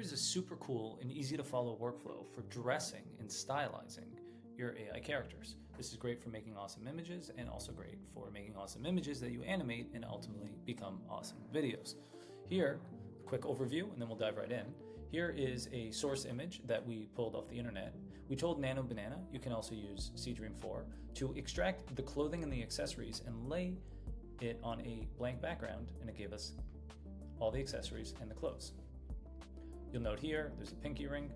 is a super cool and easy to follow workflow for dressing and stylizing your AI characters. This is great for making awesome images and also great for making awesome images that you animate and ultimately become awesome videos. Here, a quick overview and then we'll dive right in. Here is a source image that we pulled off the internet. We told Nano Banana, you can also use Seedream 4, to extract the clothing and the accessories and lay it on a blank background, and it gave us all the accessories and the clothes. You'll note here, there's a pinky ring,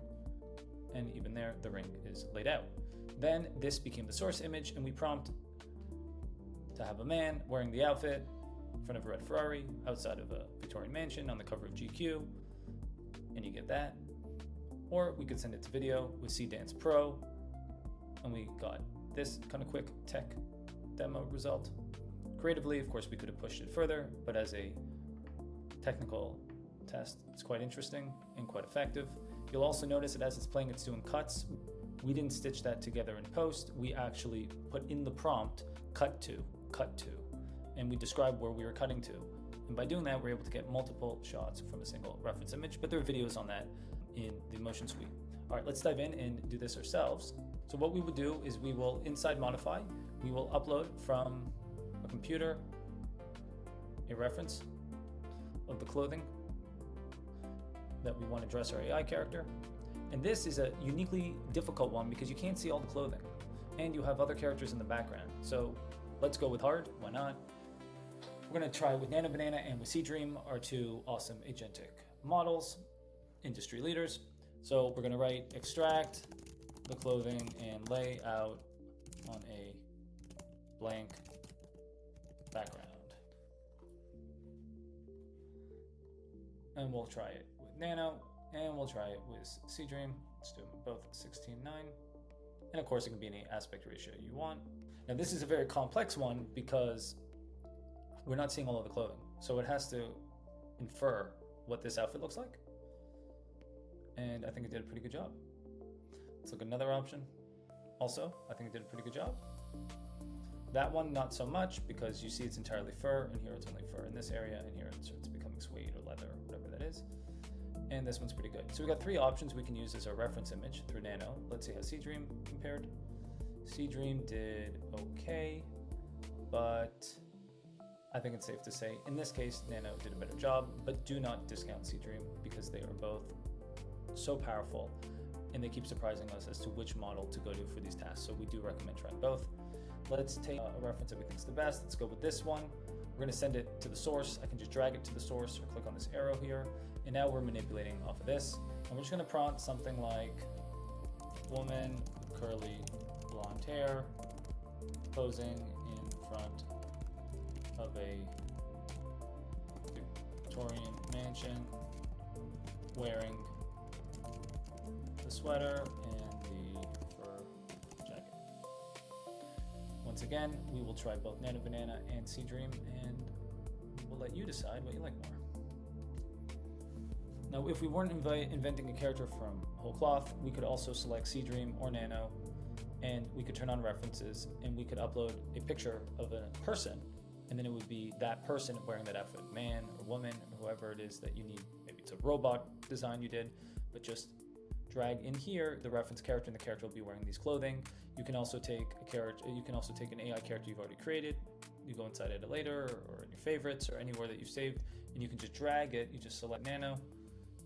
and even there, the ring is laid out. Then this became the source image, and we prompt to have a man wearing the outfit in front of a red Ferrari outside of a Victorian mansion on the cover of GQ, and you get that. Or we could send it to video with CDance Pro, and we got this kind of quick tech demo result. Creatively, of course, we could have pushed it further, but as a technical test, it's quite interesting and quite effective. You'll also notice that as it's playing, it's doing cuts. We didn't stitch that together in post. We actually put in the prompt, cut to, and we described where we were cutting to. And by doing that, we're able to get multiple shots from a single reference image, but there are videos on that in the motion suite. All right, let's dive in and do this ourselves. So what we would do is we will, inside modify, we will upload from a computer a reference of the clothing that we want to dress our AI character. And this is a uniquely difficult one because you can't see all the clothing and you have other characters in the background. So let's go with hard, why not? We're going to try with Nano Banana and with Seedream, our two awesome agentic models, industry leaders. So we're going to write extract the clothing and lay out on a blank background. And we'll try it with Nano, and we'll try it with Seedream. Let's do them both 16:9. And of course, it can be any aspect ratio you want. Now, this is a very complex one because we're not seeing all of the clothing. So it has to infer what this outfit looks like. And I think it did a pretty good job. Let's look at another option. Also, I think it did a pretty good job. That one, not so much, because you see it's entirely fur, and here it's only fur in this area, and here it's becoming suede or leather, or whatever that is. And this one's pretty good. So we got three options we can use as our reference image through Nano. Let's see how Seedream compared. Seedream did okay, but I think it's safe to say, in this case, Nano did a better job, but do not discount Seedream because they are both so powerful and they keep surprising us as to which model to go to for these tasks. So we do recommend trying both. Let's take a reference that we think is the best. Let's go with this one. We're going to send it to the source. I can just drag it to the source or click on this arrow here. And now we're manipulating off of this. And we're just going to prompt something like woman with curly blonde hair posing in front of a Victorian mansion wearing the sweater and the fur jacket. Once again, we will try both Nano Banana and Seedream, and we'll let you decide what you like more. Now, if we weren't inventing a character from whole cloth, we could also select Seedream or Nano, and we could turn on references, and we could upload a picture of a person, and then it would be that person wearing that outfit, man or woman or whoever it is that you need. Maybe it's a robot design you did, but just drag in here the reference character, and the character will be wearing these clothing. You can also take a character. You can also take an AI character you've already created. You go inside Edit Later or in your favorites or anywhere that you've saved, and you can just drag it. You just select Nano.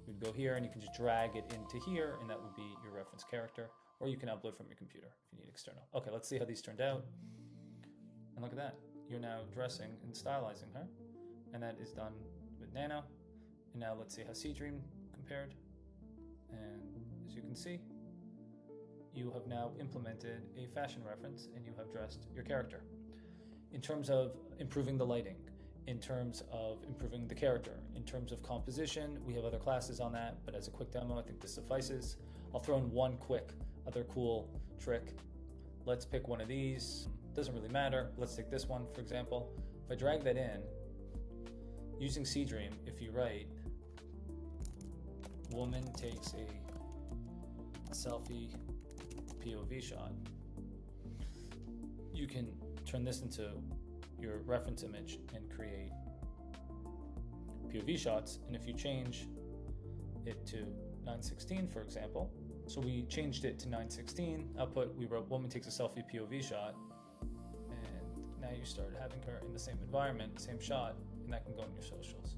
You'd go here, and you can just drag it into here, and that would be your reference character. Or you can upload from your computer if you need external. Okay, let's see how these turned out. And look at that. You're now dressing and stylizing her, and that is done with Nano. And now let's see how Seedream compared. And as you can see, you have now implemented a fashion reference and you have dressed your character. In terms of improving the lighting, in terms of improving the character, in terms of composition, we have other classes on that, but as a quick demo, I think this suffices. I'll throw in one quick other cool trick. Let's pick one of these. Doesn't really matter. Let's take this one, for example. If I drag that in, using Seedream, if you write, woman takes a selfie POV shot, you can turn this into your reference image and create POV shots. And if you change it to 9:16, for example. So we changed it to 9:16. Output, we wrote woman takes a selfie POV shot. And now you start having her in the same environment, same shot, and that can go in your socials.